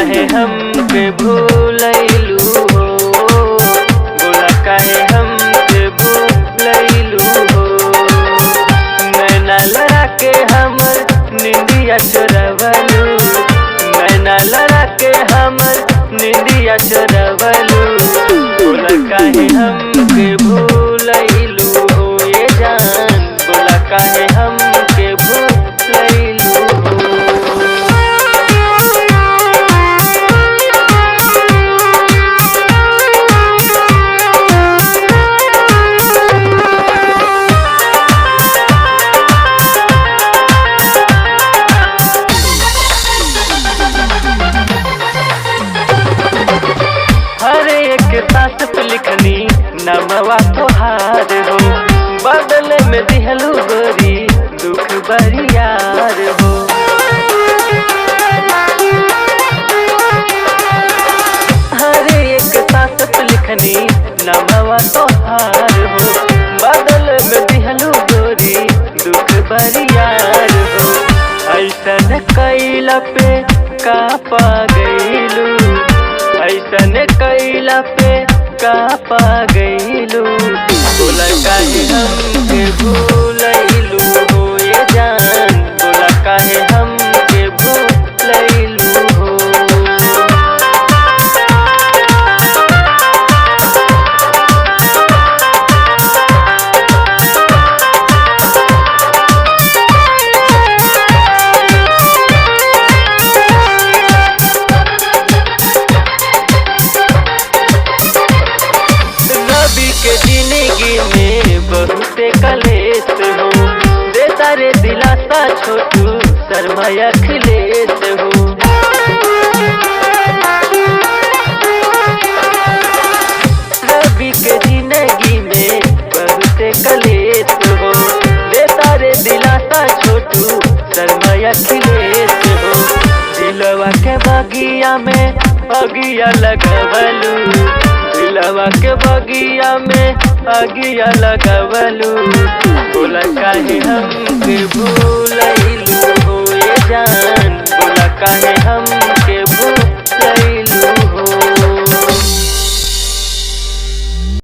काहे हमके भूलैलू हो, बोला काहे हमके भूलैलू हो। नैना लड़ा के हमर निंदिया चोरवलू, नैना लड़ा के हमर निंदिया चोरवलू, बोला काहे हमके भूलैलू हो ये जान, बोला काहे हमके भूलैलू हो। हर एक सांस पे लिखनी नमवा तोहार हो, बदले में दिहलू गोरी दुख बरियार हो। हर एक सांस पे लिखनी नमवा तोहार हो, बदले में दिहलू गोरी दुख बरियार हो। ऐसन कैला पे का पा गईलू, ऐसन कैला पे का पा गईलू, बोला काहे हमके भूलैलू हो ये जान, बोला काहे हमके भूलैलू हो। रवि के जिंदगी में बहुते कलेश हो, देता रे दिलासा छोटू शर्मा अखिलेश हो। रवि के जिंदगी में बहुते कलेश हो, देता रे दिलासा छोटू शर्मा अखिलेश हो। दिलवा के बगिया में अगिया लगवलू, दिलवा के बगिया में अगिया लगवलू, बोला काहे हमके भूलैलू हो ये जान, बोला काहे हमके